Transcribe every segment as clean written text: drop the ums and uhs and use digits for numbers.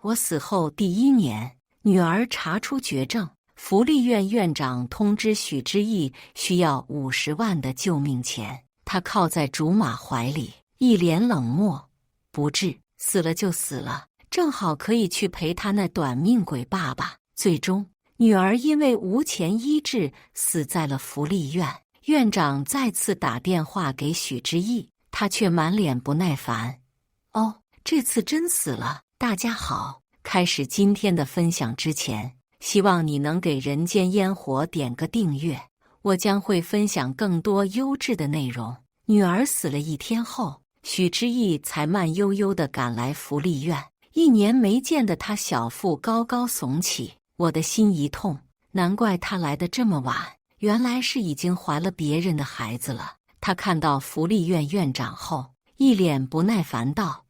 我死后第1年，女儿查出绝症，福利院院长通知许知义需要50万的救命钱。他靠在竹马怀里，一脸冷漠，不治，死了就死了，正好可以去陪他那短命鬼爸爸。最终，女儿因为无钱医治，死在了福利院。院长再次打电话给许知义，他却满脸不耐烦。哦，这次真死了。大家好，开始今天的分享之前，希望你能给人间烟火点个订阅，我将会分享更多优质的内容。女儿死了1天后，许知义才慢悠悠地赶来福利院。1年没见的他小腹高高耸起，我的心一痛，难怪他来得这么晚，原来是已经怀了别人的孩子了。他看到福利院院长后，一脸不耐烦道：“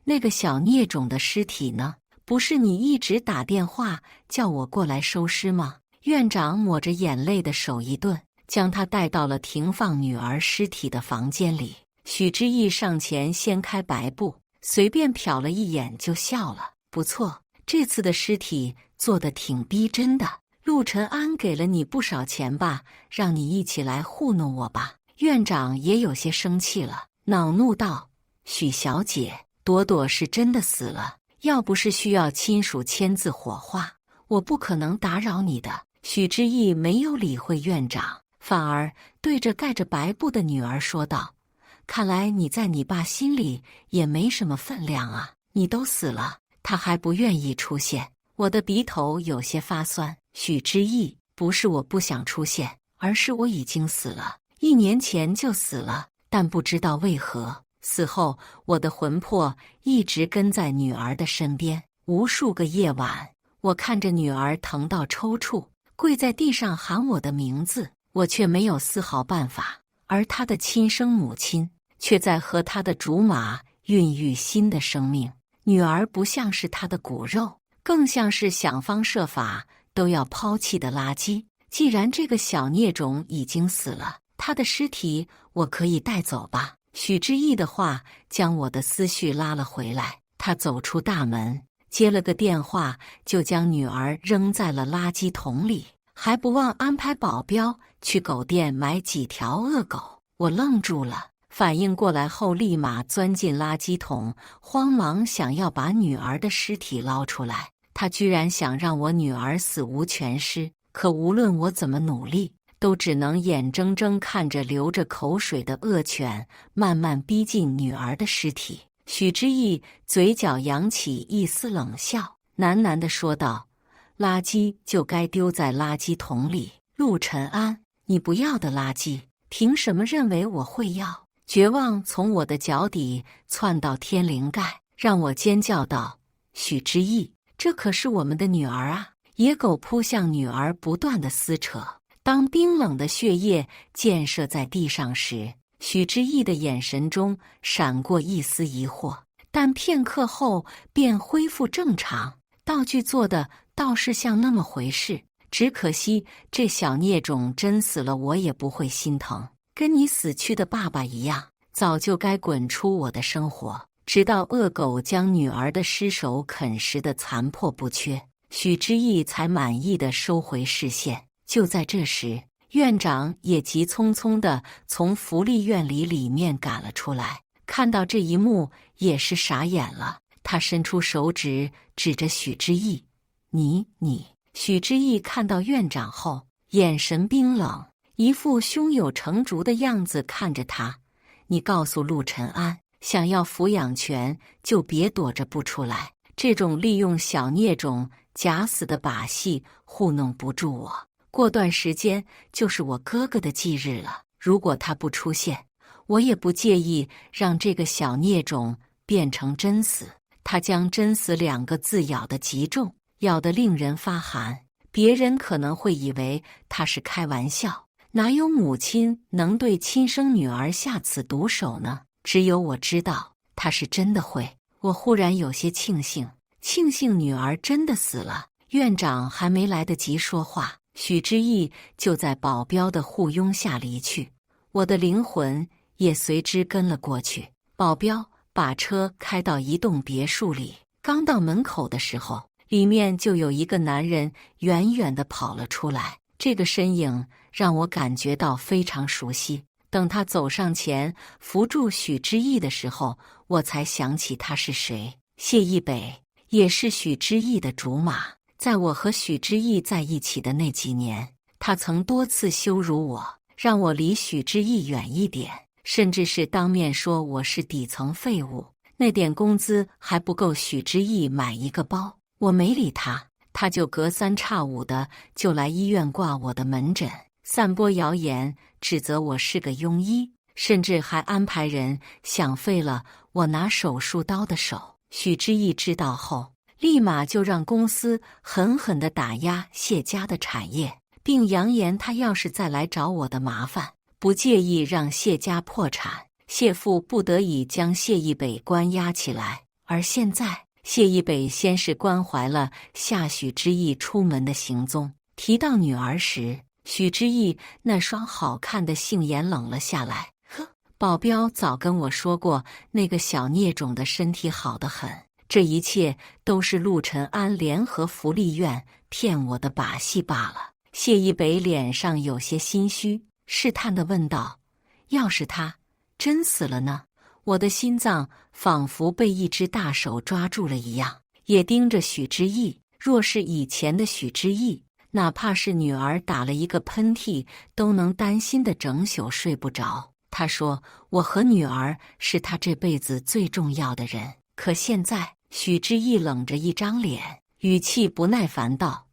那个小孽种的尸体呢？不是你一直打电话叫我过来收尸吗？”院长抹着眼泪的手一顿，将他带到了停放女儿尸体的房间里。许知义上前掀开白布，随便瞟了一眼就笑了：“不错，这次的尸体做得挺逼真的。陆晨安给了你不少钱吧？让你一起来糊弄我吧。”院长也有些生气了，恼怒道：“许小姐，朵朵是真的死了，要不是需要亲属签字火化，我不可能打扰你的。”许知义没有理会院长，反而对着盖着白布的女儿说道：“看来你在你爸心里也没什么分量啊！你都死了，他还不愿意出现。”我的鼻头有些发酸。许知义，不是我不想出现，而是我已经死了，1年前就死了，但不知道为何，死后我的魂魄一直跟在女儿的身边。无数个夜晚，我看着女儿疼到抽搐，跪在地上喊我的名字，我却没有丝毫办法，而她的亲生母亲却在和她的竹马孕育新的生命。女儿不像是她的骨肉，更像是想方设法都要抛弃的垃圾。既然这个小孽种已经死了，她的尸体我可以带走吧？许知义的话将我的思绪拉了回来。他走出大门，接了个电话，就将女儿扔在了垃圾桶里，还不忘安排保镖去狗店买几条恶狗。我愣住了，反应过来后立马钻进垃圾桶，慌忙想要把女儿的尸体捞出来。他居然想让我女儿死无全尸，可无论我怎么努力，都只能眼睁睁看着流着口水的恶犬慢慢逼近女儿的尸体。许知义嘴角扬起一丝冷笑，喃喃地说道：“垃圾就该丢在垃圾桶里。陆晨安，你不要的垃圾，凭什么认为我会要？”绝望从我的脚底窜到天灵盖，让我尖叫道：“许知义，这可是我们的女儿啊！”野狗扑向女儿，不断的撕扯。当冰冷的血液溅射在地上时，许知义的眼神中闪过一丝疑惑，但片刻后便恢复正常。道具做的倒是像那么回事，只可惜这小孽种真死了，我也不会心疼。跟你死去的爸爸一样，早就该滚出我的生活。直到恶狗将女儿的尸首啃食得残破不缺，许知义才满意地收回视线。就在这时，院长也急匆匆地从福利院里面赶了出来，看到这一幕也是傻眼了。他伸出手指指着许知义：“你。”许知义看到院长后，眼神冰冷，一副胸有成竹的样子看着他：“你告诉陆晨安，想要抚养权就别躲着不出来，这种利用小孽种假死的把戏糊弄不住我。过段时间就是我哥哥的忌日了，如果他不出现，我也不介意让这个小孽种变成真死。”他将真死2个字咬得极重，咬得令人发寒。别人可能会以为他是开玩笑，哪有母亲能对亲生女儿下此毒手呢？只有我知道他是真的会。我忽然有些庆幸女儿真的死了。院长还没来得及说话，许知义就在保镖的护拥下离去，我的灵魂也随之跟了过去。保镖把车开到一栋别墅里，刚到门口的时候，里面就有一个男人远远地跑了出来，这个身影让我感觉到非常熟悉。等他走上前扶住许知义的时候，我才想起他是谁。谢一北，也是许知义的竹马。在我和许知义在一起的那几年，他曾多次羞辱我，让我离许知义远一点，甚至是当面说我是底层废物。那点工资还不够许知义买一个包。我没理他，他就隔三差五的就来医院挂我的门诊，散播谣言，指责我是个庸医，甚至还安排人想废了我拿手术刀的手。许知义知道后，立马就让公司狠狠地打压谢家的产业，并扬言他要是再来找我的麻烦，不介意让谢家破产。谢父不得已将谢一北关押起来，而现在谢一北先是关怀了夏许知义出门的行踪，提到女儿时，许知义那双好看的杏眼冷了下来。呵，保镖早跟我说过，那个小孽种的身体好得很，这一切都是陆晨安联合福利院骗我的把戏罢了。谢一北脸上有些心虚，试探地问道：要是他真死了呢？我的心脏仿佛被一只大手抓住了一样，也盯着许知义。若是以前的许知义，哪怕是女儿打了一个喷嚏，都能担心的整宿睡不着。他说我和女儿是他这辈子最重要的人。可现在，许知义冷着一张脸，语气不耐烦道：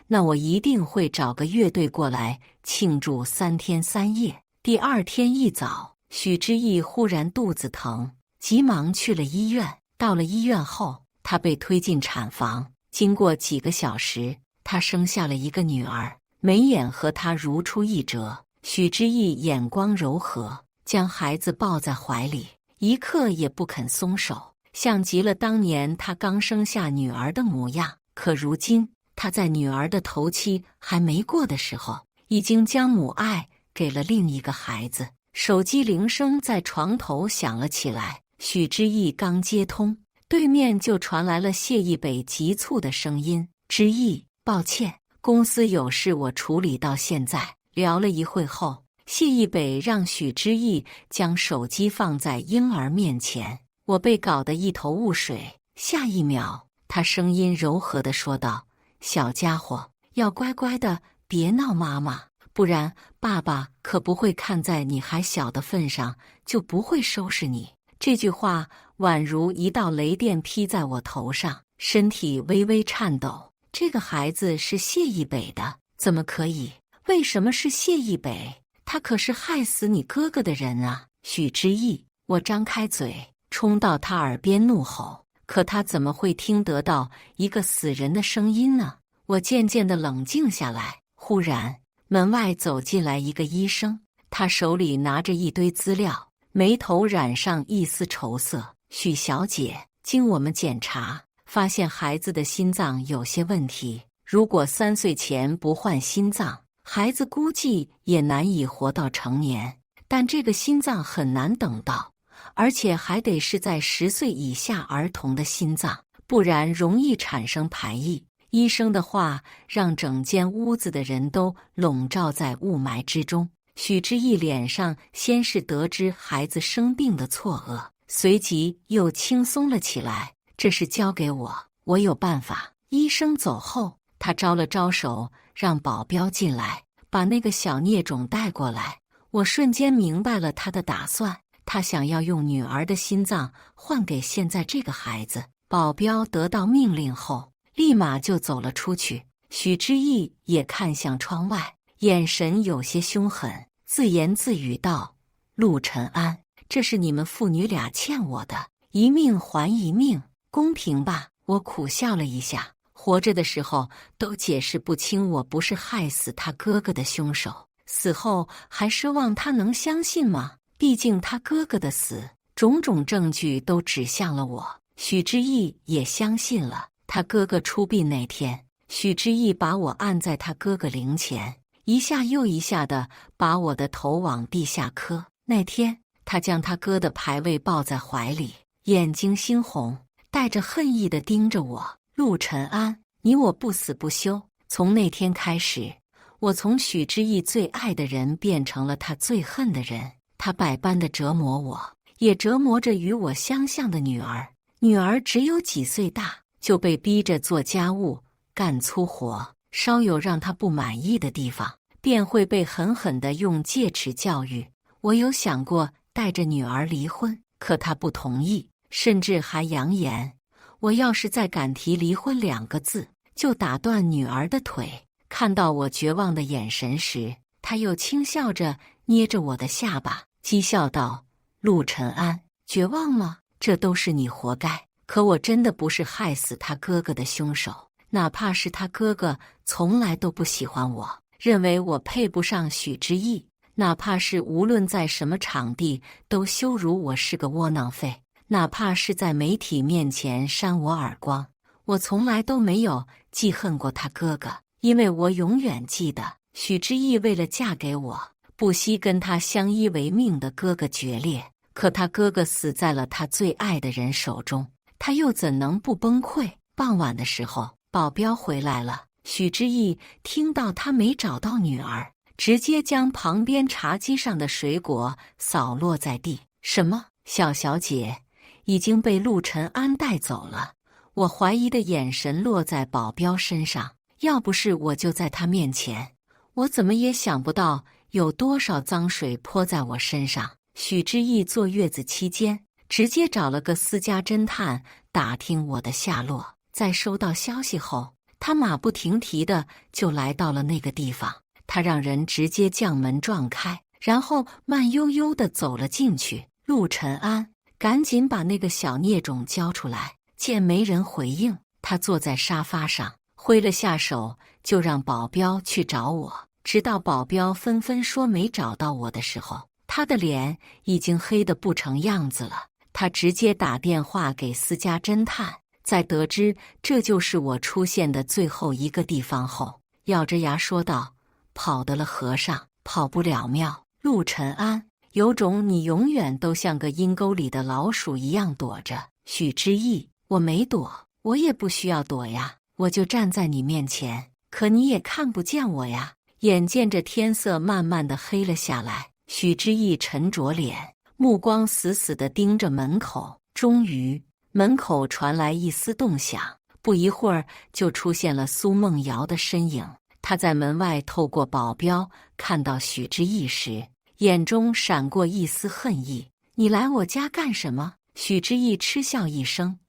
那我一定会找个乐队过来庆祝3天3夜。第二天一早，许知义忽然肚子疼，急忙去了医院。到了医院后，他被推进产房。经过几个小时，他生下了一个女儿，眉眼和他如出一辙。许知义眼光柔和，将孩子抱在怀里，一刻也不肯松手，像极了当年他刚生下女儿的模样。可如今，他在女儿的头七还没过的时候，已经将母爱给了另一个孩子。手机铃声在床头响了起来，许知义刚接通，对面就传来了谢一北急促的声音：知义，抱歉，公司有事我处理到现在。聊了一会后，谢一北让许知义将手机放在婴儿面前。我被搞得一头雾水，下一秒，他声音柔和地说道：小家伙，要乖乖的，别闹妈妈，不然爸爸可不会看在你还小的份上，就不会收拾你。这句话宛如一道雷电劈在我头上，身体微微颤抖。这个孩子是谢一北的，怎么可以？为什么是谢一北？他可是害死你哥哥的人啊！许知义，我张开嘴，冲到他耳边怒吼，可他怎么会听得到一个死人的声音呢？我渐渐地冷静下来。忽然，门外走进来一个医生，他手里拿着一堆资料，眉头染上一丝愁色。许小姐，经我们检查，发现孩子的心脏有些问题，如果3岁前不换心脏，孩子估计也难以活到成年。但这个心脏很难等到，而且还得是在10岁以下儿童的心脏，不然容易产生排异。医生的话让整间屋子的人都笼罩在雾霾之中。许知义脸上先是得知孩子生病的错愕，随即又轻松了起来。这事交给我，我有办法。医生走后，他招了招手，让保镖进来，把那个小孽种带过来。我瞬间明白了他的打算，他想要用女儿的心脏换给现在这个孩子。保镖得到命令后，立马就走了出去。许知义也看向窗外，眼神有些凶狠，自言自语道：陆晨安，这是你们父女俩欠我的，一命还一命，公平吧？我苦笑了一下，活着的时候都解释不清我不是害死他哥哥的凶手，死后还奢望他能相信吗？毕竟他哥哥的死，种种证据都指向了我。许知义也相信了。他哥哥出殡那天，许知义把我按在他哥哥灵前，一下又一下的把我的头往地下磕。那天，他将他哥的牌位抱在怀里，眼睛猩红，带着恨意地盯着我。陆晨安，你我不死不休。从那天开始，我从许知义最爱的人变成了他最恨的人。他百般地折磨我，也折磨着与我相像的女儿。女儿只有几岁大，就被逼着做家务、干粗活，稍有让她不满意的地方，便会被狠狠地用戒尺教育。我有想过带着女儿离婚，可她不同意，甚至还扬言，我要是再敢提离婚2个字，就打断女儿的腿。看到我绝望的眼神时，她又轻笑着捏着我的下巴，讥笑道：“陆晨安，绝望吗？这都是你活该。可我真的不是害死他哥哥的凶手，哪怕是他哥哥从来都不喜欢我，认为我配不上许知义，哪怕是无论在什么场地都羞辱我是个窝囊废，哪怕是在媒体面前扇我耳光，我从来都没有记恨过他哥哥，因为我永远记得许知义为了嫁给我，不惜跟他相依为命的哥哥决裂。可他哥哥死在了他最爱的人手中，他又怎能不崩溃？傍晚的时候，保镖回来了。许知义听到他没找到女儿，直接将旁边茶几上的水果扫落在地。什么？小小姐已经被陆晨安带走了？我怀疑的眼神落在保镖身上。要不是我就在他面前，我怎么也想不到有多少脏水泼在我身上。许知义坐月子期间，直接找了个私家侦探打听我的下落。在收到消息后，他马不停蹄的就来到了那个地方。他让人直接将门撞开，然后慢悠悠地走了进去。陆晨安，赶紧把那个小孽种交出来！见没人回应，他坐在沙发上，挥了下手，就让保镖去找我。直到保镖纷纷说没找到我的时候，他的脸已经黑得不成样子了。他直接打电话给私家侦探，在得知这就是我出现的最后一个地方后，咬着牙说道：“跑得了和尚跑不了庙。陆晨安，有种你永远都像个阴沟里的老鼠一样躲着。”许知义，我没躲，我也不需要躲呀，我就站在你面前，可你也看不见我呀。眼见着天色慢慢的黑了下来，许知义沉着脸，目光死死地盯着门口。终于，门口传来一丝动响，不一会儿就出现了苏梦瑶的身影。她在门外透过保镖看到许知义时，眼中闪过一丝恨意。“你来我家干什么？”许知义嗤笑一声：“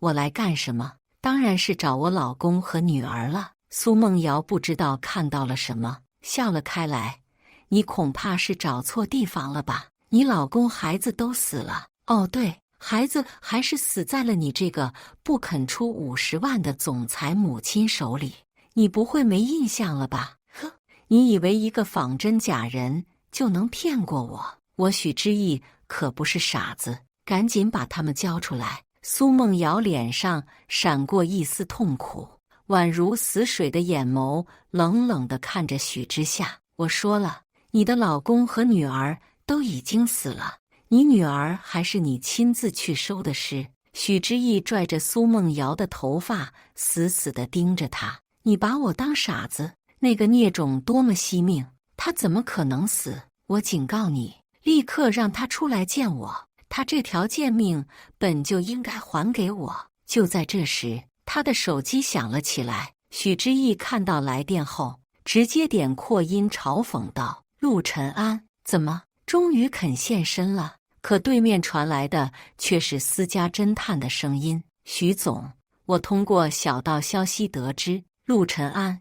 我来干什么？当然是找我老公和女儿了。”苏梦瑶不知道看到了什么，笑了开来：“你恐怕是找错地方了吧？你老公孩子都死了。哦对，孩子还是死在了你这个不肯出50万的总裁母亲手里。你不会没印象了吧？呵，你以为一个仿真假人就能骗过我？我许知义可不是傻子，赶紧把他们交出来。”苏梦瑶脸上闪过一丝痛苦，宛如死水的眼眸冷冷地看着许之夏。“我说了，你的老公和女儿都已经死了，你女儿还是你亲自去收的尸。”许知义拽着苏梦瑶的头发，死死地盯着她：“你把我当傻子？那个孽种多么惜命，他怎么可能死？我警告你，立刻让他出来见我。他这条贱命本就应该还给我。”就在这时，他的手机响了起来。许知义看到来电后，直接点扩音嘲讽道：“陆晨安，怎么终于肯现身了？”可对面传来的却是私家侦探的声音：“许总，我通过小道消息得知，陆晨安，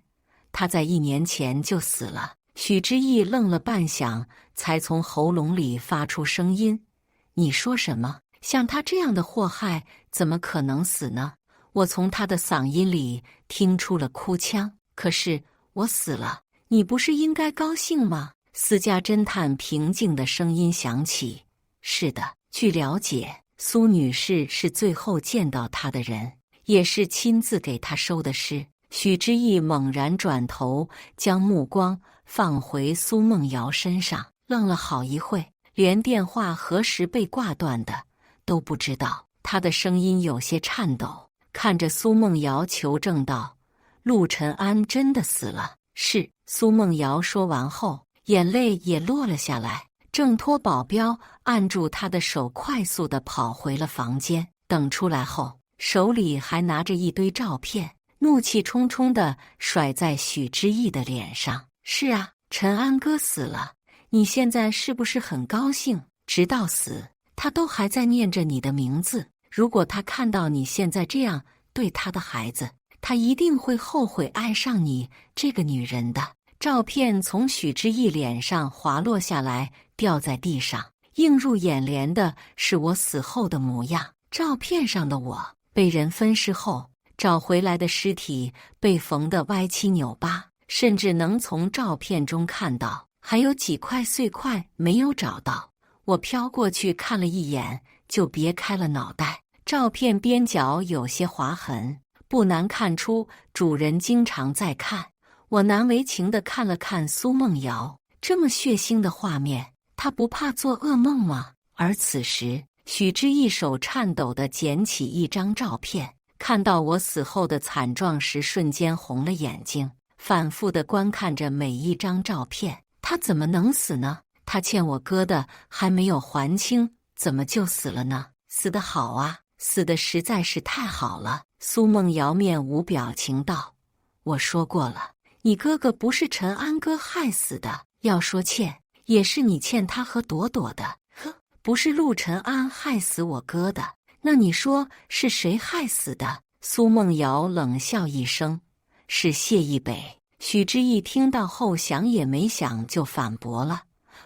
他在1年前就死了。”许知义愣了半晌，才从喉咙里发出声音：“你说什么？像他这样的祸害，怎么可能死呢？”我从他的嗓音里听出了哭腔。“可是我死了，你不是应该高兴吗？”私家侦探平静的声音响起：“是的，据了解，苏女士是最后见到他的人，也是亲自给他收的尸。”许知义猛然转头，将目光放回苏梦瑶身上，愣了好一会，连电话何时被挂断的都不知道。他的声音有些颤抖，看着苏梦瑶求证道：“陆晨安真的死了？”是。苏梦瑶说完后，眼泪也落了下来，挣脱保镖按住他的手，快速地跑回了房间。等出来后，手里还拿着一堆照片，怒气冲冲地甩在许知意的脸上。是啊，陈安哥死了，你现在是不是很高兴？直到死，他都还在念着你的名字。如果他看到你现在这样对他的孩子，他一定会后悔爱上你这个女人的。照片从许知意脸上滑落下来，掉在地上。映入眼帘的是我死后的模样。照片上的我被人分尸后，找回来的尸体被缝得歪七扭八，甚至能从照片中看到还有几块碎块没有找到。我飘过去看了一眼，就别开了脑袋。照片边角有些划痕，不难看出主人经常在看。我难为情地看了看苏梦瑶，这么血腥的画面，她不怕做噩梦吗？而此时，许知意手颤抖地捡起一张照片，看到我死后的惨状时，瞬间红了眼睛，反复地观看着每一张照片。他怎么能死呢？他欠我哥的还没有还清，怎么就死了呢？死得好啊，死得实在是太好了。苏梦瑶面无表情道：“我说过了，你哥哥不是陈安哥害死的，要说欠，也是你欠他和朵朵的。呵，不是陆晨安害死我哥的，那你说是谁害死的？”苏梦瑶冷笑一声：“是谢一北。”许知意听到后想也没想就反驳了：“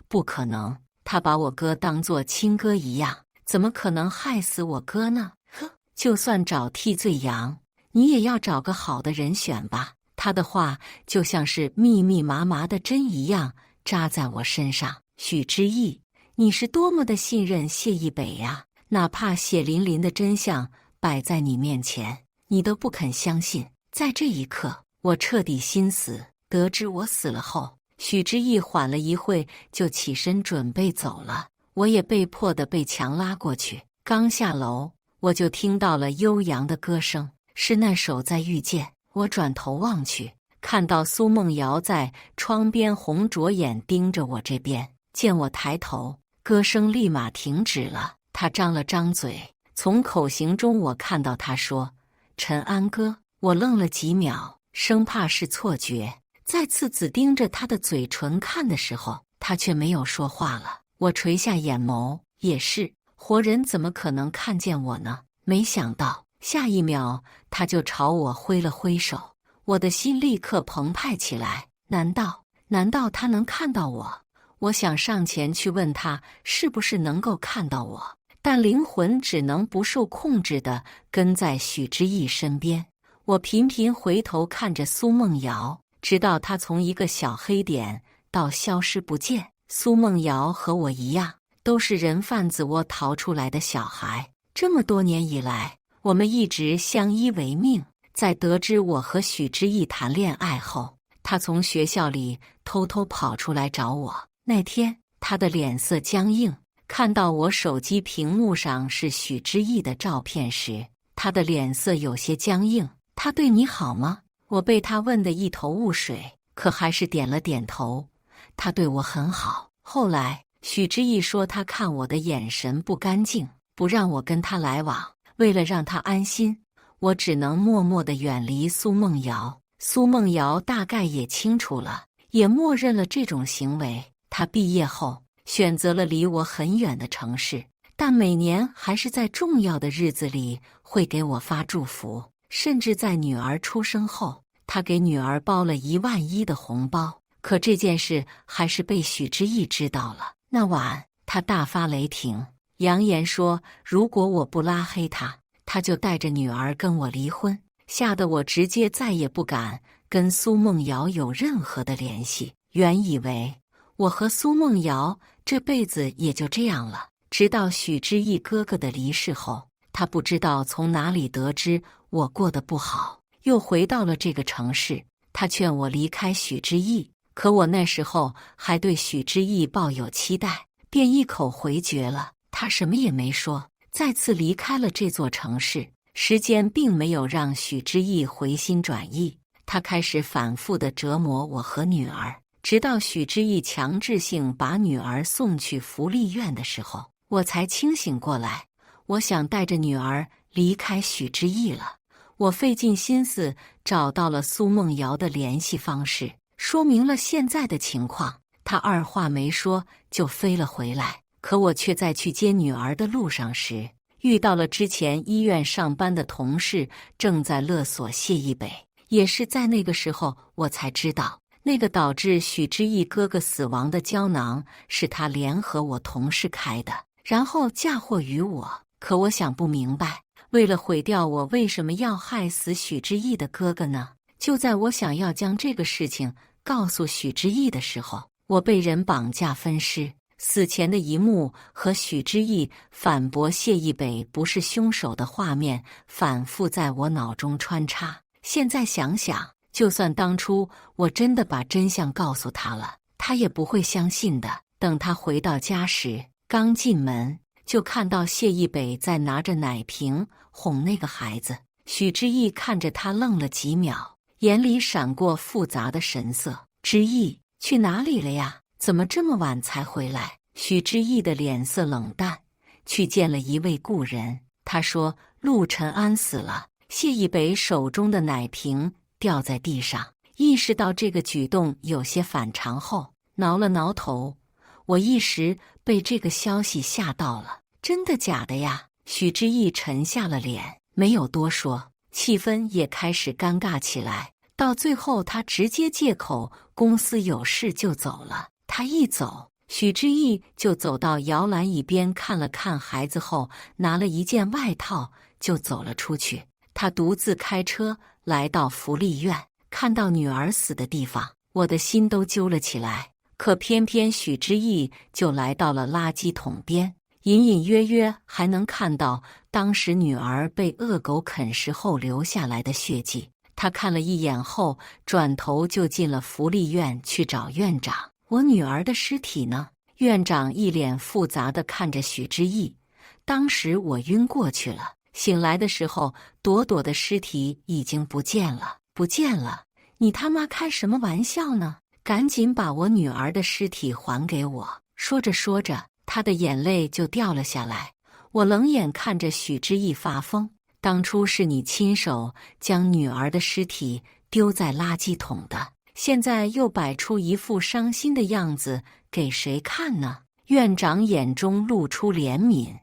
不可能，他把我哥当作亲哥一样，怎么可能害死我哥呢？呵，就算找替罪羊，你也要找个好的人选吧。”他的话就像是密密麻麻的针一样扎在我身上。许知意，你是多么的信任谢一北呀？哪怕血淋淋的真相摆在你面前，你都不肯相信。在这一刻，我彻底心死。得知我死了后，许知意缓了一会就起身准备走了，我也被迫的被强拉过去。刚下楼，我就听到了悠扬的歌声，是那首《再遇见》。我转头望去，看到苏梦瑶在窗边红着眼盯着我这边。见我抬头，歌声立马停止了。她张了张嘴，从口型中我看到她说：“陈安哥。”我愣了几秒，生怕是错觉。再次只盯着她的嘴唇看的时候，她却没有说话了。我垂下眼眸，也是，活人怎么可能看见我呢？没想到下一秒，他就朝我挥了挥手，我的心立刻澎湃起来。难道他能看到我？我想上前去问他是不是能够看到我，但灵魂只能不受控制地跟在许知意身边。我频频回头看着苏梦瑶，直到她从一个小黑点到消失不见。苏梦瑶和我一样，都是人贩子窝逃出来的小孩。这么多年以来，我们一直相依为命。在得知我和许知意谈恋爱后，他从学校里偷偷跑出来找我。那天，他的脸色僵硬，看到我手机屏幕上是许知意的照片时，他的脸色有些僵硬。他对你好吗？我被他问得一头雾水，可还是点了点头。他对我很好。后来，许知意说他看我的眼神不干净，不让我跟他来往。为了让他安心，我只能默默地远离苏梦瑶。苏梦瑶大概也清楚了，也默认了这种行为。她毕业后选择了离我很远的城市，但每年还是在重要的日子里会给我发祝福。甚至在女儿出生后，她给女儿包了11000的红包。可这件事还是被许知意知道了。那晚，她大发雷霆，扬言说如果我不拉黑她，她就带着女儿跟我离婚。吓得我直接再也不敢跟苏梦瑶有任何的联系。原以为我和苏梦瑶这辈子也就这样了，直到许知意哥哥的离世后，他不知道从哪里得知我过得不好，又回到了这个城市。他劝我离开许知意，可我那时候还对许知意抱有期待，便一口回绝了。他什么也没说，再次离开了这座城市。时间并没有让许知义回心转意，他开始反复地折磨我和女儿，直到许知义强制性把女儿送去福利院的时候，我才清醒过来。我想带着女儿离开许知义了。我费尽心思找到了苏梦瑶的联系方式，说明了现在的情况。她二话没说就飞了回来。可我却在去接女儿的路上时，遇到了之前医院上班的同事，正在勒索谢一北。也是在那个时候，我才知道，那个导致许知义哥哥死亡的胶囊是他联合我同事开的，然后嫁祸于我。可我想不明白，为了毁掉我，为什么要害死许知义的哥哥呢？就在我想要将这个事情告诉许知义的时候，我被人绑架分尸。死前的一幕和许知义反驳谢一北不是凶手的画面反复在我脑中穿插。现在想想，就算当初我真的把真相告诉他了，他也不会相信的。等他回到家时，刚进门就看到谢一北在拿着奶瓶哄那个孩子。许知义看着他愣了几秒，眼里闪过复杂的神色。知义，去哪里了呀？怎么这么晚才回来？许知义的脸色冷淡，去见了一位故人。他说陆晨安死了。谢一北手中的奶瓶掉在地上，意识到这个举动有些反常后，挠了挠头。我一时被这个消息吓到了。真的假的呀？许知义沉下了脸，没有多说，气氛也开始尴尬起来。到最后，他直接借口公司有事就走了。他一走，许知义就走到摇篮椅边看了看孩子后，拿了一件外套就走了出去。他独自开车来到福利院，看到女儿死的地方，我的心都揪了起来。可偏偏许知义就来到了垃圾桶边，隐隐约约还能看到当时女儿被恶狗啃食后留下来的血迹。他看了一眼后，转头就进了福利院去找院长。我女儿的尸体呢？院长一脸复杂地看着许知义。当时我晕过去了，醒来的时候，朵朵的尸体已经不见了。不见了？你他妈开什么玩笑呢？赶紧把我女儿的尸体还给我！说着说着，他的眼泪就掉了下来。我冷眼看着许知义发疯。当初是你亲手将女儿的尸体丢在垃圾桶的，现在又摆出一副伤心的样子给谁看呢？院长眼中露出怜悯。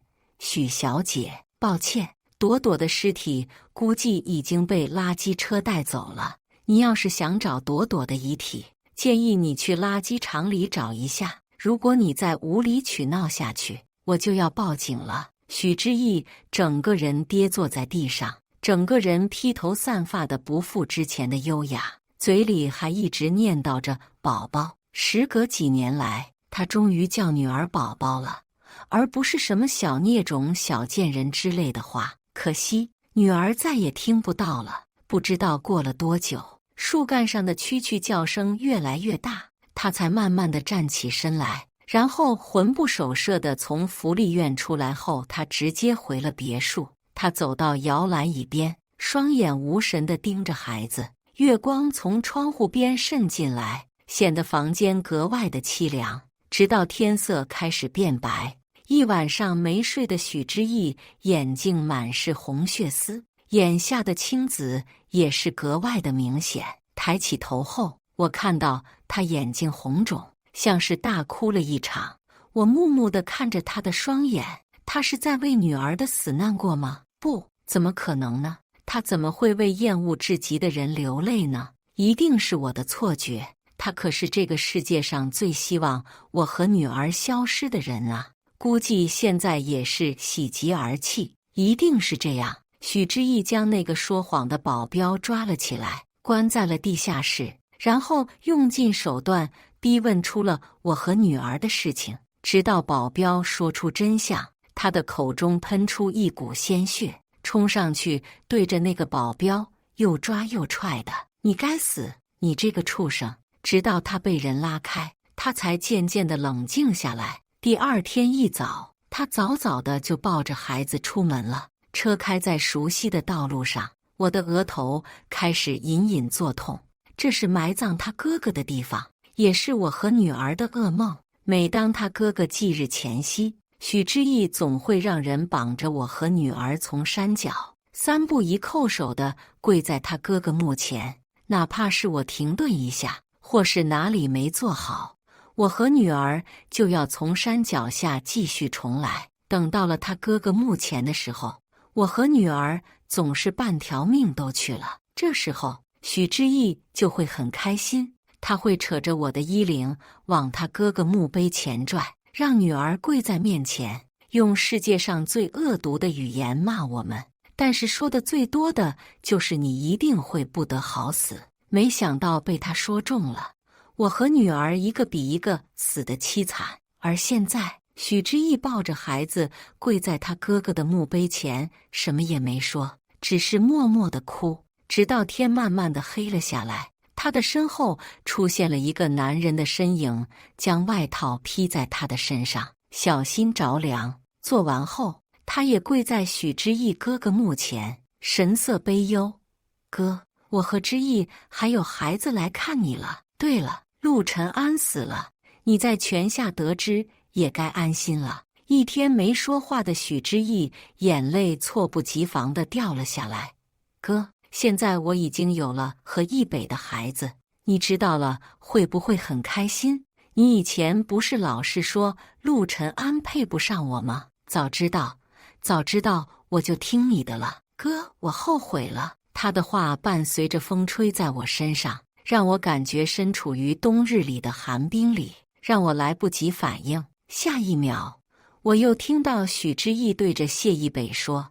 许小姐，抱歉，朵朵的尸体估计已经被垃圾车带走了。你要是想找朵朵的遗体，建议你去垃圾场里找一下。如果你再无理取闹下去，我就要报警了。许知义整个人跌坐在地上，整个人披头散发的不复之前的优雅，嘴里还一直念叨着宝宝。时隔几年来，他终于叫女儿宝宝了，而不是什么小孽种、小贱人之类的话。可惜女儿再也听不到了。不知道过了多久，树干上的蛐蛐叫声越来越大，他才慢慢地站起身来。然后魂不守舍地从福利院出来后，他直接回了别墅。他走到摇篮椅边，双眼无神地盯着孩子。月光从窗户边渗进来，显得房间格外的凄凉。直到天色开始变白，一晚上没睡的许知义眼睛满是红血丝，眼下的青紫也是格外的明显。抬起头后，我看到他眼睛红肿，像是大哭了一场。我木木地看着他的双眼，他是在为女儿的死难过吗？不，怎么可能呢？他怎么会为厌恶至极的人流泪呢？一定是我的错觉。他可是这个世界上最希望我和女儿消失的人啊！估计现在也是喜极而泣。一定是这样。许知义将那个说谎的保镖抓了起来，关在了地下室，然后用尽手段逼问出了我和女儿的事情，直到保镖说出真相，他的口中喷出一股鲜血，冲上去对着那个保镖又抓又踹的。你该死，你这个畜生！直到他被人拉开，他才渐渐地冷静下来。第二天一早，他早早的就抱着孩子出门了。车开在熟悉的道路上，我的额头开始隐隐作痛。这是埋葬他哥哥的地方，也是我和女儿的噩梦。每当他哥哥忌日前夕，许知义总会让人绑着我和女儿从山脚三步一叩首地跪在他哥哥墓前，哪怕是我停顿一下，或是哪里没做好，我和女儿就要从山脚下继续重来。等到了他哥哥墓前的时候，我和女儿总是半条命都去了。这时候许知义就会很开心，他会扯着我的衣领往他哥哥墓碑前拽，让女儿跪在面前，用世界上最恶毒的语言骂我们，但是说的最多的就是你一定会不得好死。没想到被他说中了，我和女儿一个比一个死得凄惨。而现在许知义抱着孩子跪在他哥哥的墓碑前，什么也没说，只是默默地哭，直到天慢慢地黑了下来。他的身后出现了一个男人的身影，将外套披在他的身上，小心着凉。做完后，他也跪在许知义哥哥墓前，神色悲忧。哥，我和知义还有孩子来看你了。对了，陆晨安死了，你在泉下得知也该安心了。一天没说话的许知义眼泪猝不及防地掉了下来。哥，现在我已经有了和易北的孩子，你知道了会不会很开心？你以前不是老是说陆晨安配不上我吗？早知道我就听你的了。哥，我后悔了。他的话伴随着风吹在我身上，让我感觉身处于冬日里的寒冰里，让我来不及反应。下一秒，我又听到许知义对着谢易北说，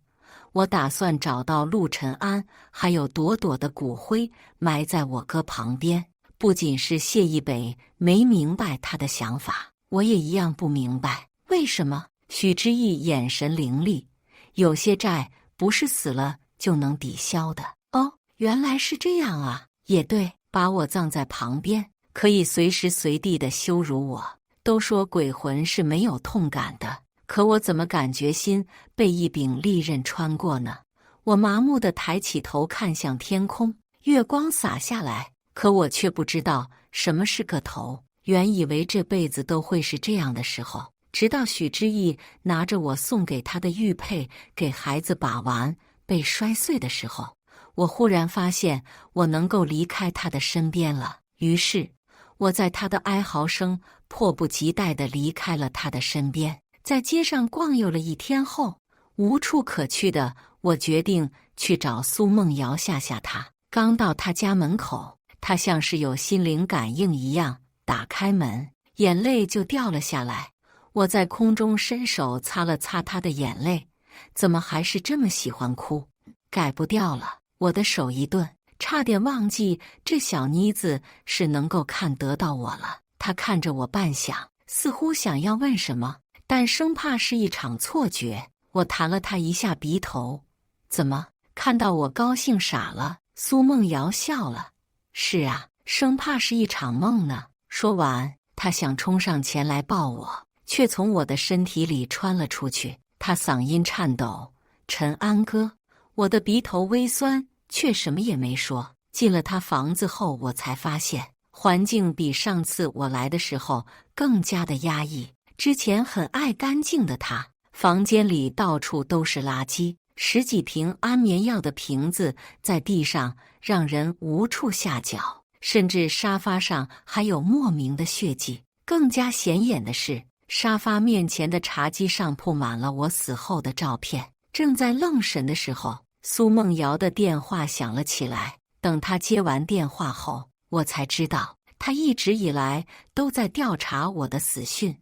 我打算找到陆晨安还有朵朵的骨灰，埋在我哥旁边。不仅是谢易北没明白他的想法，我也一样不明白为什么。许知义眼神凌厉，有些债不是死了就能抵消的。哦，原来是这样啊。也对，把我葬在旁边，可以随时随地的羞辱我。都说鬼魂是没有痛感的，可我怎么感觉心被一柄利刃穿过呢？我麻木地抬起头看向天空，月光洒下来，可我却不知道什么是个头。原以为这辈子都会是这样的时候，直到许知义拿着我送给他的玉佩给孩子把玩被摔碎的时候，我忽然发现我能够离开他的身边了。于是我在他的哀嚎声迫不及待地离开了他的身边。在街上逛悠了一天后，无处可去的我决定去找苏梦瑶吓吓他。刚到他家门口，他像是有心灵感应一样打开门，眼泪就掉了下来。我在空中伸手擦了擦他的眼泪，怎么还是这么喜欢哭？改不掉了。我的手一顿，差点忘记这小妮子是能够看得到我了。她看着我半晌，似乎想要问什么，但生怕是一场错觉。我弹了她一下鼻头，怎么，看到我高兴傻了？苏梦瑶笑了，是啊，生怕是一场梦呢。说完，她想冲上前来抱我，却从我的身体里穿了出去。她嗓音颤抖，陈安哥。我的鼻头微酸，却什么也没说。进了他房子后，我才发现环境比上次我来的时候更加的压抑。之前很爱干净的他，房间里到处都是垃圾，10几瓶安眠药的瓶子在地上，让人无处下脚，甚至沙发上还有莫名的血迹。更加显眼的是，沙发面前的茶几上铺满了我死后的照片。正在愣神的时候，苏梦瑶的电话响了起来。等她接完电话后，我才知道她一直以来都在调查我的死讯，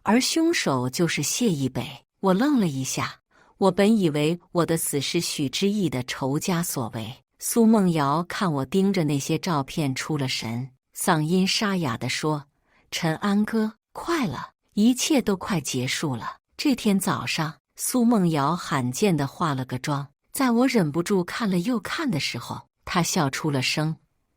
而凶手就是谢易北。我愣了一下，我本以为我的死是许知义的仇家所为。苏梦瑶看我盯着那些照片出了神，嗓音沙哑地说：“陈安哥，快了，一切都快结束了。”这天早上，苏梦瑶罕见地化了个妆，在我忍不住看了又看的时候，她笑出了声：“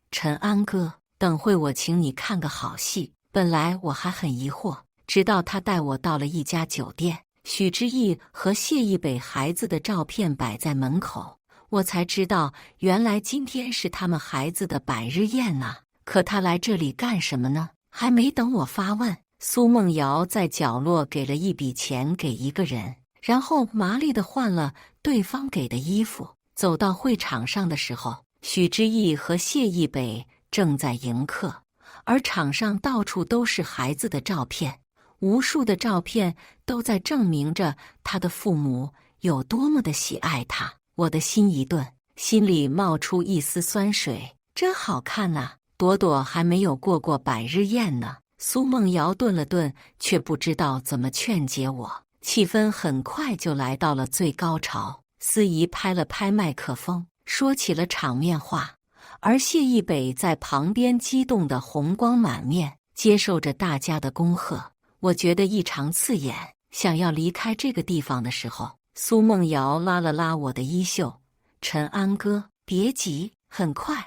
陈安哥，等会我请你看个好戏。”本来我还很疑惑，直到她带我到了一家酒店，许知义和谢一北孩子的照片摆在门口，我才知道原来今天是他们孩子的百日宴呢。可他来这里干什么呢？还没等我发问，苏梦瑶在角落给了一笔钱给一个人，然后麻利地换了对方给的衣服。走到会场上的时候，许知义和谢一北正在迎客，而场上到处都是孩子的照片，无数的照片都在证明着他的父母有多么的喜爱他。我的心一顿，心里冒出一丝酸水，真好看呐！朵朵还没有过百日宴呢。苏梦瑶顿了顿，却不知道怎么劝解我。气氛很快就来到了最高潮，司仪拍了拍麦克风，说起了场面话，而谢一北在旁边激动得红光满面，接受着大家的恭贺。我觉得异常刺眼，想要离开这个地方的时候，苏梦瑶拉了拉我的衣袖：“陈安哥，别急，很快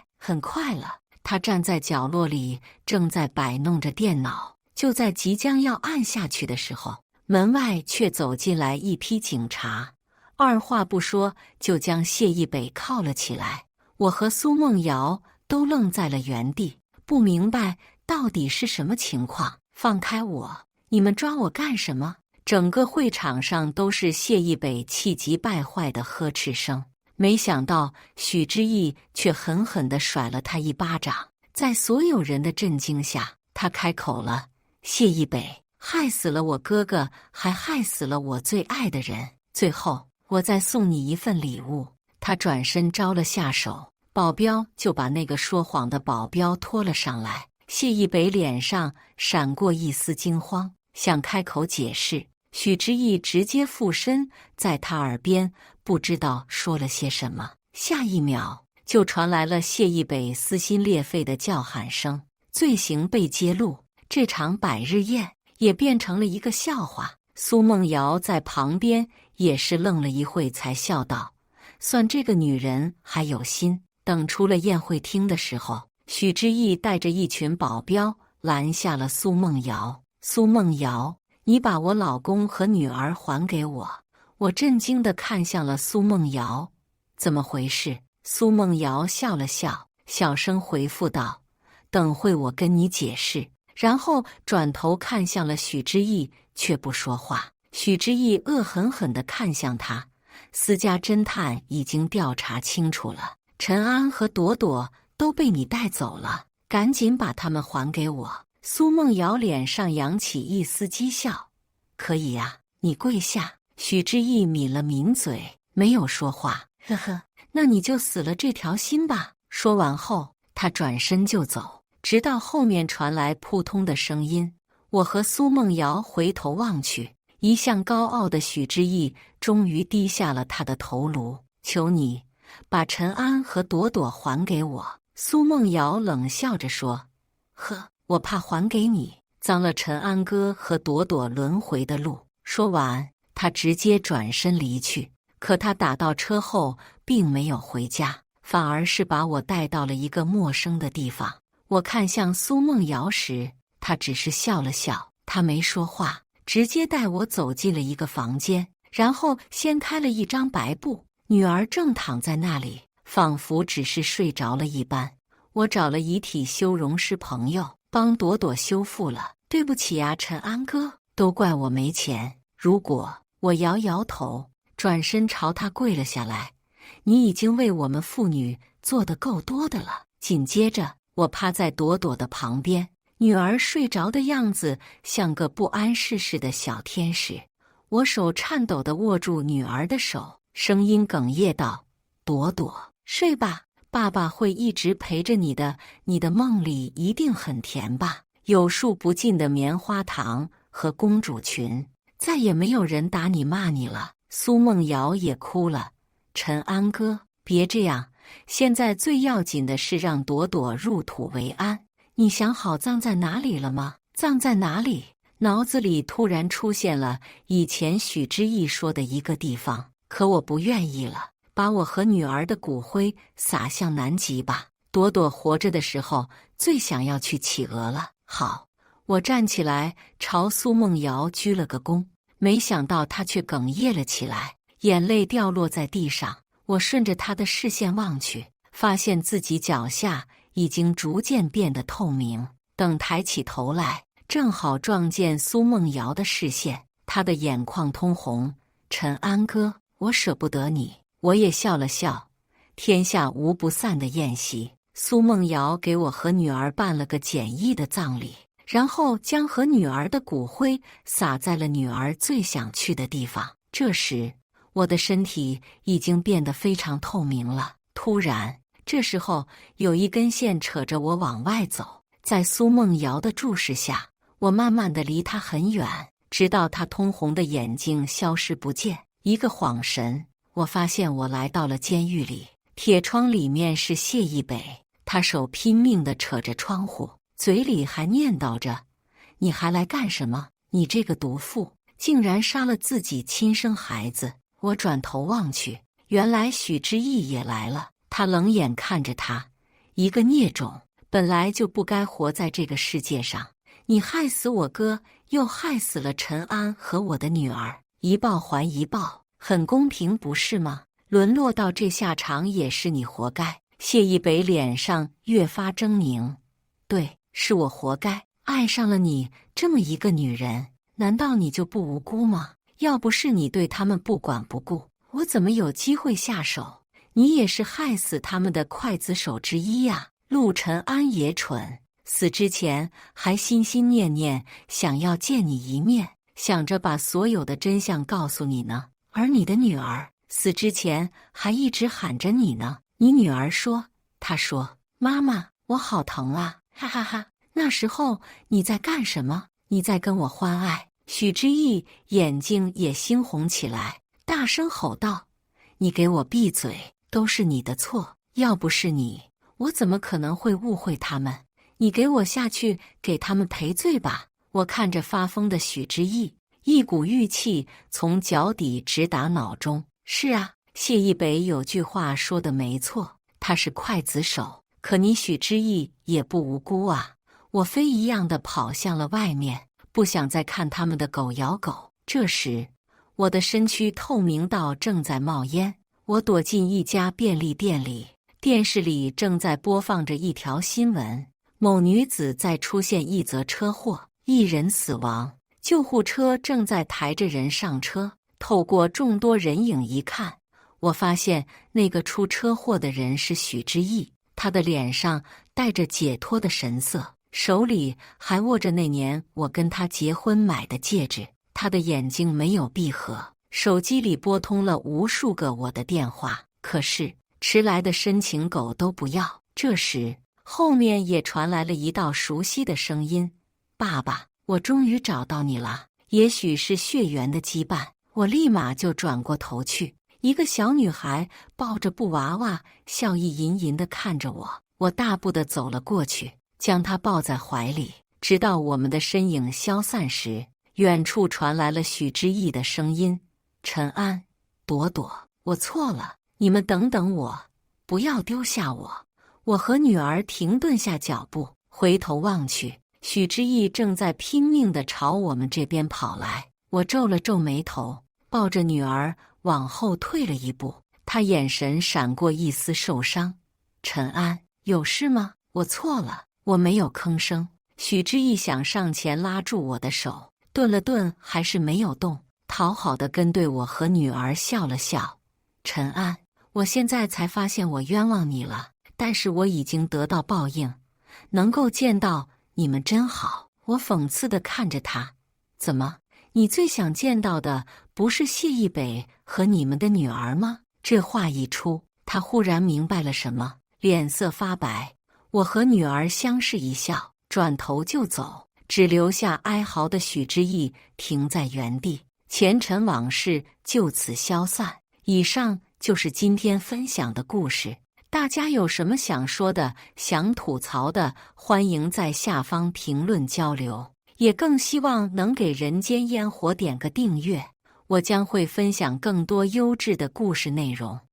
了。”他站在角落里，正在摆弄着电脑。就在即将要按下去的时候，门外却走进来一批警察，二话不说就将谢一北铐了起来。我和苏梦瑶都愣在了原地，不明白到底是什么情况。放开我！你们抓我干什么？整个会场上都是谢一北气急败坏的呵斥声。没想到许知义却狠狠地甩了他一巴掌，在所有人的震惊下，他开口了：“谢一北，害死了我哥哥，还害死了我最爱的人。最后，我再送你一份礼物。”他转身招了下手，保镖就把那个说谎的保镖拖了上来。谢一北脸上闪过一丝惊慌，想开口解释，许知义直接附身在他耳边，不知道说了些什么。下一秒就传来了谢一北撕心裂肺的叫喊声，罪行被揭露，这场百日宴也变成了一个笑话。苏梦瑶在旁边也是愣了一会，才笑道：“算这个女人还有心。”等出了宴会厅的时候，许知义带着一群保镖拦下了苏梦瑶。“苏梦瑶，你把我老公和女儿还给我。”我震惊地看向了苏梦瑶，“怎么回事？”苏梦瑶笑了笑，小声回复道：“等会我跟你解释。”然后转头看向了许知义，却不说话。许知义恶狠狠地看向他：“私家侦探已经调查清楚了，陈安和朵朵都被你带走了，赶紧把他们还给我。”苏梦瑶脸上扬起一丝讥笑：“可以呀，你跪下。”许知义抿了抿嘴，没有说话。“呵呵，那你就死了这条心吧。”说完后，他转身就走，直到后面传来扑通的声音。我和苏梦瑶回头望去，一向高傲的许知义终于低下了他的头颅：“求你把陈安和朵朵还给我。”苏梦瑶冷笑着说：“呵，我怕还给你，脏了陈安哥和朵朵轮回的路。”说完，他直接转身离去。可他打到车后并没有回家，反而是把我带到了一个陌生的地方。我看向苏梦瑶时，他只是笑了笑，他没说话，直接带我走进了一个房间，然后掀开了一张白布。女儿正躺在那里，仿佛只是睡着了一般。我找了遗体修容师朋友帮朵朵修复了。“对不起啊，陈安哥，都怪我没钱。”如果……我摇摇头，转身朝他跪了下来：“你已经为我们父女做得够多的了。”紧接着，我趴在朵朵的旁边，女儿睡着的样子像个不谙世事的小天使。我手颤抖地握住女儿的手，声音哽咽道：“朵朵，睡吧，爸爸会一直陪着你的，你的梦里一定很甜吧？有数不尽的棉花糖和公主裙。再也没有人打你骂你了。”苏梦瑶也哭了：“陈安哥，别这样，现在最要紧的是让朵朵入土为安。你想好葬在哪里了吗？”“葬在哪里？”脑子里突然出现了以前许知义说的一个地方，可我不愿意了。把我和女儿的骨灰撒向南极吧。朵朵活着的时候最想要去企鹅了。好。我站起来，朝苏梦瑶鞠了个躬，没想到他却哽咽了起来，眼泪掉落在地上。我顺着他的视线望去，发现自己脚下已经逐渐变得透明。等抬起头来，正好撞见苏梦瑶的视线，她的眼眶通红。陈安哥，我舍不得你。我也笑了笑。天下无不散的宴席，苏梦瑶给我和女儿办了个简易的葬礼，然后将和女儿的骨灰撒在了女儿最想去的地方。这时，我的身体已经变得非常透明了。突然，这时候有一根线扯着我往外走，在苏梦瑶的注视下，我慢慢地离她很远，直到她通红的眼睛消失不见。一个恍神，我发现我来到了监狱里，铁窗里面是谢一北，他手拼命地扯着窗户，嘴里还念叨着：“你还来干什么？你这个毒妇，竟然杀了自己亲生孩子！”我转头望去，原来许知义也来了。他冷眼看着他，一个孽种，本来就不该活在这个世界上。你害死我哥，又害死了陈安和我的女儿，一报还一报，很公平不是吗？沦落到这下场也是你活该。谢一北脸上越发狰狞。对，是我活该，爱上了你这么一个女人，难道你就不无辜吗？要不是你对他们不管不顾，我怎么有机会下手？你也是害死他们的刽子手之一呀！陆晨安也蠢，死之前还心心念念想要见你一面，想着把所有的真相告诉你呢。而你的女儿死之前还一直喊着你呢。你女儿说，她说：“妈妈，我好疼啊！”哈哈哈。那时候你在干什么？你在跟我欢爱。许知义眼睛也猩红起来，大声吼道：“你给我闭嘴！都是你的错，要不是你，我怎么可能会误会他们？你给我下去给他们赔罪吧！”我看着发疯的许知义，一股郁气从脚底直达脑中。是啊，谢一北有句话说的没错，他是刽子手，可你许知义也不无辜啊！我飞一样的跑向了外面，不想再看他们的狗咬狗。这时，我的身躯透明到正在冒烟。我躲进一家便利店里，电视里正在播放着一条新闻：某女子在出现一则车祸，1人死亡，救护车正在抬着人上车。透过众多人影一看，我发现那个出车祸的人是许知义，他的脸上带着解脱的神色，手里还握着那年我跟他结婚买的戒指。他的眼睛没有闭合，手机里拨通了无数个我的电话，可是迟来的深情狗都不要。这时，后面也传来了一道熟悉的声音：“爸爸，我终于找到你了。”也许是血缘的羁绊，我立马就转过头去，一个小女孩抱着布娃娃，笑意吟吟地看着我。我大步地走了过去，将她抱在怀里，直到我们的身影消散时，远处传来了许知义的声音：“陈安，朵朵，我错了，你们等等我，不要丢下我。”我和女儿停顿下脚步，回头望去，许知义正在拼命地朝我们这边跑来。我皱了皱眉头，抱着女儿往后退了一步，她眼神闪过一丝受伤。“陈安，有事吗？”“我错了。”我没有吭声。许知义想上前拉住我的手，顿了顿，还是没有动，讨好的跟对我和女儿笑了笑。“陈安，我现在才发现我冤枉你了，但是我已经得到报应，能够见到你们真好。”我讽刺地看着他：“怎么，你最想见到的不是谢一北和你们的女儿吗？”这话一出，他忽然明白了什么，脸色发白。我和女儿相视一笑，转头就走，只留下哀嚎的许知义停在原地。前尘往事就此消散。以上就是今天分享的故事，大家有什么想说的、想吐槽的，欢迎在下方评论交流，也更希望能给人间烟火点个订阅，我将会分享更多优质的故事内容。